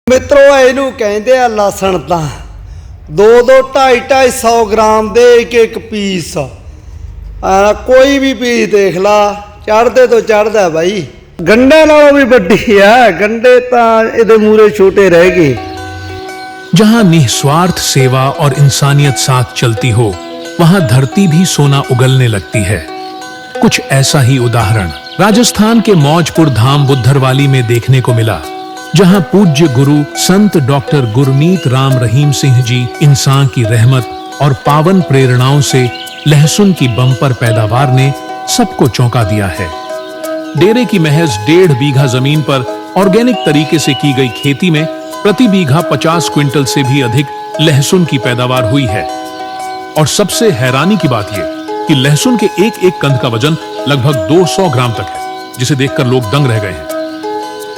ਮਿੱਤਰੋ ਇਹਨੂੰ ਕਹਿੰਦੇ ਆ ਲਸਣ ਤਾਂ 2-2 250-250 ਗ੍ਰਾਮ ਦੇ ਇੱਕ ਪੀਸ ਕੋਈ ਵੀ ਪੀਸ ਦੇਖ ਲਾ ਚੜਦੇ ਤੋਂ ਚੜਦਾ ਬਾਈ। ਗੰਡੇ ਨਾਲੋਂ ਵੀ ਵੱਡੀ ਆ, गंडे ਤਾਂ ਇਹਦੇ ਮੂਰੇ छोटे रह गए। जहां निस्वार्थ सेवा और इंसानियत साथ चलती हो वहां धरती भी सोना उगलने लगती है। कुछ ऐसा ही उदाहरण राजस्थान के मौजपुर धाम बुद्धरवाली में देखने को मिला, जहां पूज्य गुरु संत डॉक्टर गुरमीत राम रहीम सिंह जी इंसान की रहमत और पावन प्रेरणाओं से लहसुन की बम्पर पैदावार ने सबको चौंका दिया है। डेरे की महज 1.5 बीघा जमीन पर ऑर्गेनिक तरीके से की गई खेती में प्रति बीघा 50 क्विंटल से भी अधिक लहसुन की पैदावार हुई है। और सबसे हैरानी की बात यह कि लहसुन के एक एक कंद का वजन लगभग 200 ग्राम तक है, जिसे देखकर लोग दंग रह गए हैं।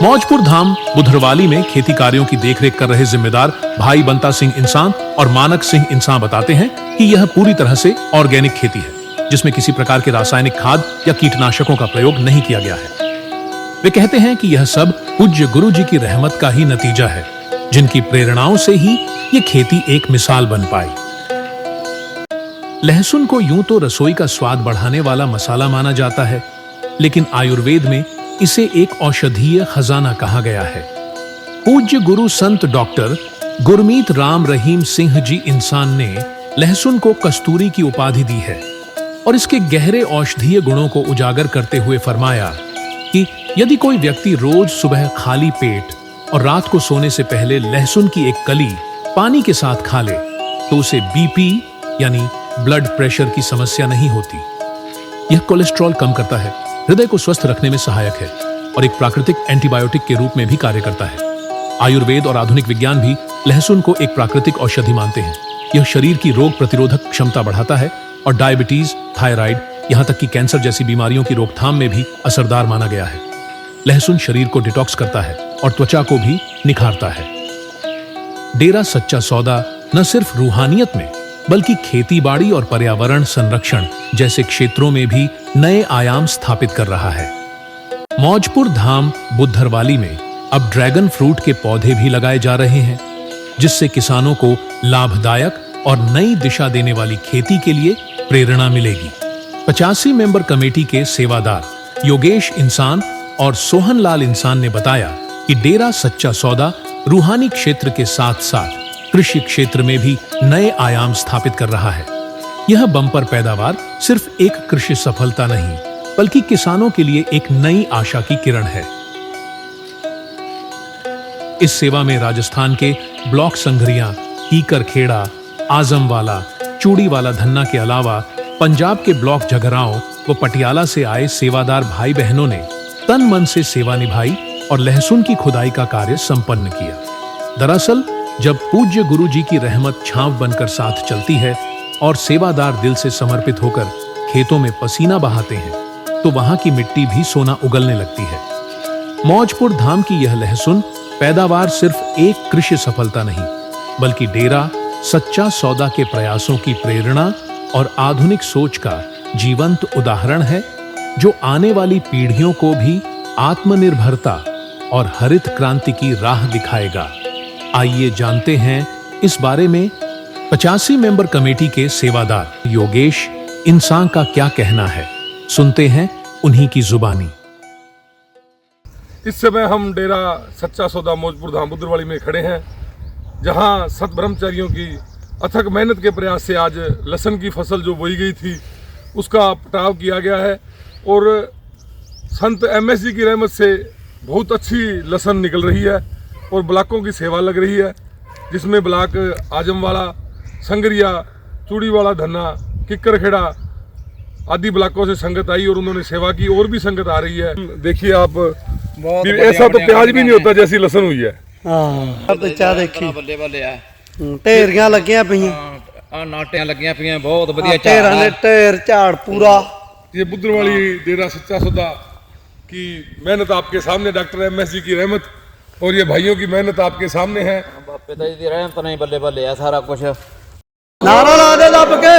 मौजपुर धाम बुद्धरवाली में खेती कार्यों की देखरेख कर रहे जिम्मेदार भाई बंता सिंह इंसान और मानक सिंह इंसान बताते हैं कि यह पूरी तरह से ऑर्गेनिक खेती है, जिसमें किसी प्रकार के रासायनिक खाद या कीटनाशकों का प्रयोग नहीं किया गया है। वे कहते हैं कि यह सब पूज्य गुरु जी की रहमत का ही नतीजा है, जिनकी प्रेरणाओं से ही ये खेती एक मिसाल बन पाई। लहसुन को यूं तो रसोई का स्वाद बढ़ाने वाला मसाला माना जाता है, लेकिन आयुर्वेद में इसे एक औषधीय खजाना कहा गया है। पूज्य गुरु संत डॉक्टर गुरमीत राम रहीम सिंह जी इंसान ने लहसुन को कस्तूरी की उपाधि दी है और इसके गहरे औषधीय गुणों को उजागर करते हुए फरमाया कि यदि कोई व्यक्ति रोज सुबह खाली पेट और रात को सोने से पहले लहसुन की एक कली पानी के साथ खा ले तो उसे बीपी यानी ब्लड प्रेशर की समस्या नहीं होती। यह कोलेस्ट्रॉल कम करता है, हृदय को स्वस्थ रखने में सहायक है और एक प्राकृतिक एंटीबायोटिक के रूप में भी कार्य करता है। आयुर्वेद और आधुनिक विज्ञान भी लहसुन को एक प्राकृतिक औषधि मानते हैं। यह शरीर की रोग प्रतिरोधक क्षमता बढ़ाता है और डायबिटीज, थायराइड, यहाँ तक कि कैंसर जैसी बीमारियों की रोकथाम में भी असरदार माना गया है। लहसुन शरीर को डिटॉक्स करता है और त्वचा को भी निखारता है। डेरा सच्चा सौदा न सिर्फ रूहानियत में बल्कि खेतीबाड़ी और पर्यावरण संरक्षण जैसे क्षेत्रों में भी नए आयाम स्थापित कर रहा है। मौजपुर धाम बुद्धरवाली में अब ड्रैगन फ्रूट के पौधे भी लगाए जा रहे हैं, जिससे किसानों को लाभदायक और नई दिशा देने वाली खेती के लिए प्रेरणा मिलेगी। 85 मेंबर कमेटी के सेवादार योगेश इंसान और सोहन लाल इंसान ने बताया कि डेरा सच्चा सौदा रूहानी क्षेत्र के साथ साथ कृषि क्षेत्र में भी नए आयाम स्थापित कर रहा है। यह बम्पर पैदावार सिर्फ एक कृषि सफलता नहीं बल्कि किसानों के लिए एक नई आशा की किरण है। इस सेवा में राजस्थान के ब्लॉक संघरिया, कीकरखेड़ा, आजमवाला, चूड़ीवाला धन्ना के अलावा पंजाब के ब्लॉक झगराओं व पटियाला से आए सेवादार भाई बहनों ने तन मन से सेवा निभाई और लहसुन की खुदाई का कार्य संपन्न किया। दरअसल जब पूज्य गुरु जी की रहमत छांव बनकर साथ चलती है और सेवादार दिल से समर्पित होकर खेतों में पसीना बहाते हैं तो वहां की मिट्टी भी सोना उगलने लगती है। मौजपुर धाम की यह लहसुन पैदावार सिर्फ एक कृषि सफलता नहीं बल्कि डेरा सच्चा सौदा के प्रयासों की प्रेरणा और आधुनिक सोच का जीवंत उदाहरण है, जो आने वाली पीढ़ियों को भी आत्मनिर्भरता और हरित क्रांति की राह दिखाएगा। आइए जानते हैं इस बारे में 85 मेंबर कमेटी के सेवादार योगेश इंसान का क्या कहना है। सुनते हैं उन्हीं की जुबानी। इस समय हम डेरा सच्चा सौदा मौजपुर धाम बुद्धरवाली में खड़े हैं, जहां सत ब्रह्मचारियों की अथक मेहनत के प्रयास से आज लहसुन की फसल जो बोई गई थी उसका पटाव किया गया है और संत MSG की रहमत से बहुत अच्छी लहसुन निकल रही है और ब्लॉकों की सेवा लग रही है, जिसमें ब्लॉक आजमवाला, संगरिया, चूड़ीवाला धन्ना, किक्करखेड़ा आदि ब्लॉकों से संगत आई और उन्होंने सेवा की। और भी संगत आ रही है। देखिए आप, ऐसा तो प्याज भी नहीं होता जैसी लहसुन हुई है। बल्ले बल्ले है, ढेरियां लगियां पईयां, नाटियां लगियां पईयां, बहुत बढ़िया ढेरां दे ढेर झाड़ पूरा। ये बुद्धरवाली डेरा सच्चा सौदा की मेहनत आपके सामने, डॉक्टर MSG की रहमत और ये भाइयों की मेहनत आपके सामने है। पिताजी की रहमत नहीं, बल्ले बल्ले है सारा कुछ। नारा ला दे दब के।